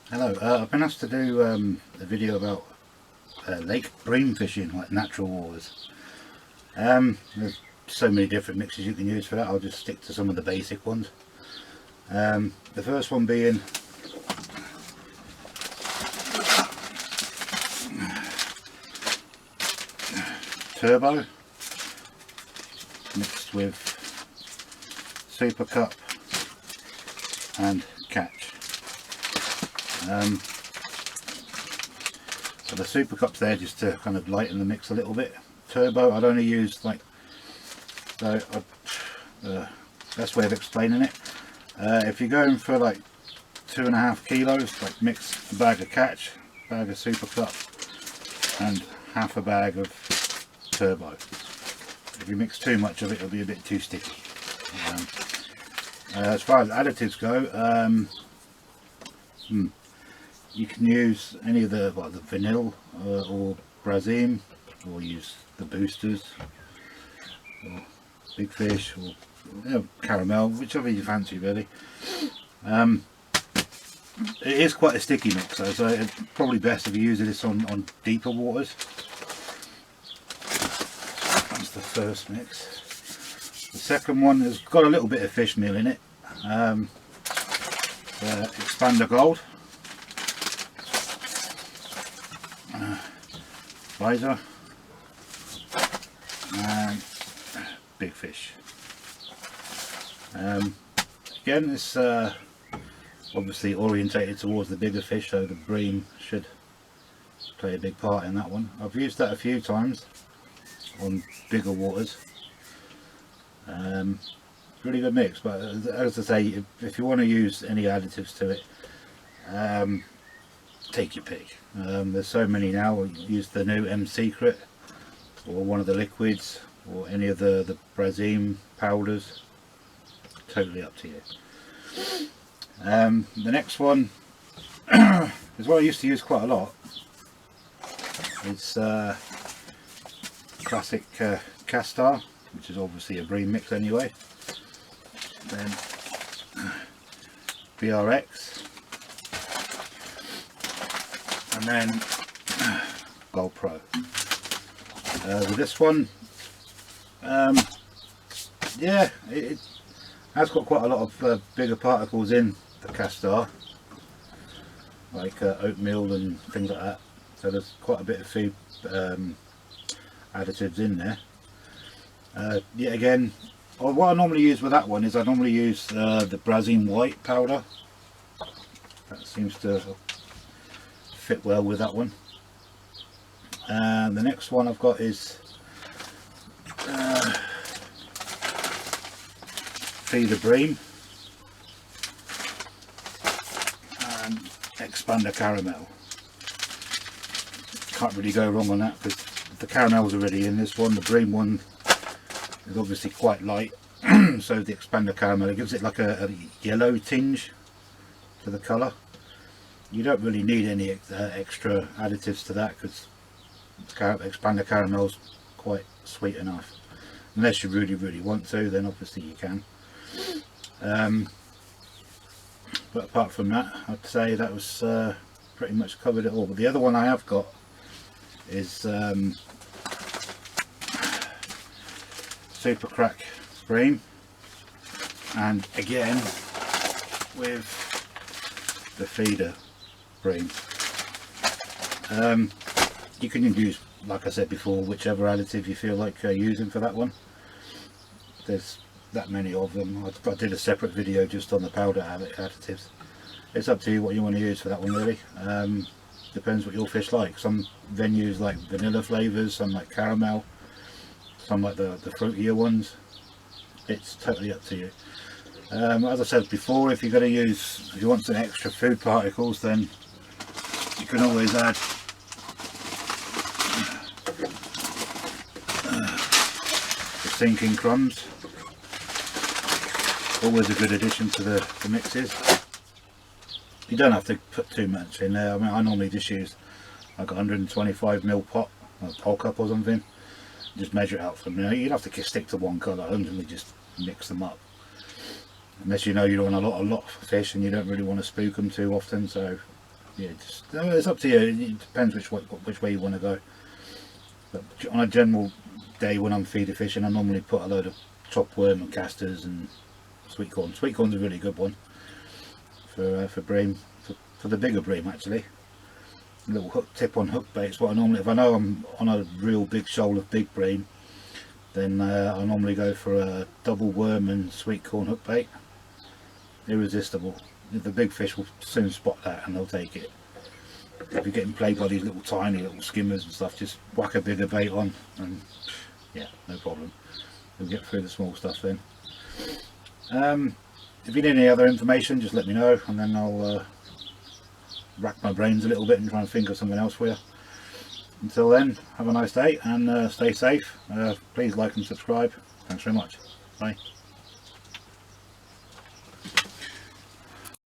Hello, I've been asked to do a video about lake bream fishing, like natural waters. There's so many different mixes you can use for that. I'll just stick to some of the basic ones. The first one being turbo mixed with super cup and catch. So the super cup's there just to kind of lighten the mix a little bit. Turbo I'd only use like, best way of explaining it, if you're going for like 2.5 kilos, like mix a bag of catch, bag of super cup and half a bag of turbo. If you mix too much of it, it'll be a bit too sticky. As far as additives go, you can use any of the vanilla or Bream, or use the boosters, or big fish, or caramel, whichever you fancy really. It is quite a sticky mix though, so it's probably best if you use this on deeper waters. That's the first mix. The second one has got a little bit of fish meal in it. Expander Gold, Visor, and big fish. Again, it's obviously orientated towards the bigger fish, so the bream should play a big part in that one. I've used that a few times on bigger waters. Really good mix, but as I say, if you want to use any additives to it, take your pick. There's so many now. Use the new M Secret, or one of the liquids, or any of the Bream powders. Totally up to you. The next one is what I used to use quite a lot. It's classic Castar, which is obviously a bream mix anyway. Then BRX, and then Gold Pro. With this one, yeah, it has got quite a lot of bigger particles in the Castar, like oatmeal and things like that. So there's quite a bit of food additives in there. Yet again, what I normally use with that one is I normally use the Bream white powder. That seems to fit well with that one. And the next one I've got is Feeder Bream and Expander Caramel. Can't really go wrong on that because the caramel's already in this one. The Bream one is obviously quite light, so the Expander Caramel, it gives it like a yellow tinge to the colour. You don't really need any extra additives to that because Expander Caramel's quite sweet enough. Unless you really want to, then obviously you can. But apart from that, I'd say that was pretty much covered it all. But the other one I have got is Super Crack Bream, and again with the Feeder Bream. You can use, like I said before, whichever additive you feel like using for that one. There's that many of them. I did a separate video just on the powder additives. It's up to you what you want to use for that one really. Depends what your fish like. Some venues like vanilla flavours, some like caramel, some like the fruitier ones. It's totally up to you. As I said before, if you want some extra food particles, then you can always add the sinking crumbs. Always a good addition to the mixes. You don't have to put too much in there. I mean, I normally just use like 125ml pot, or pole cup or something. Just measure it out from there. You don't have to stick to one colour, only just mix them up. Unless you know you don't want a lot of fish and you don't really want to spook them too often, so yeah, just it's up to you. It depends which way you want to go. But on a general day when I'm feeder fishing, I normally put a load of chopped worm and casters and sweet corn. Sweet corn's a really good one for bream, for the bigger bream actually. A little hook tip on hook baits. What I normally, if I know I'm on a real big shoal of big bream, then I normally go for a double worm and sweet corn hook bait. Irresistible. The big fish will soon spot that and they'll take it. If you're getting played by these little tiny little skimmers and stuff, just whack a bigger bait on and yeah, no problem. You'll get through the small stuff then. If you need any other information, just let me know and then I'll rack my brains a little bit and try and think of something else for you. Until then, have a nice day and stay safe. Please like and subscribe. Thanks very much. Bye.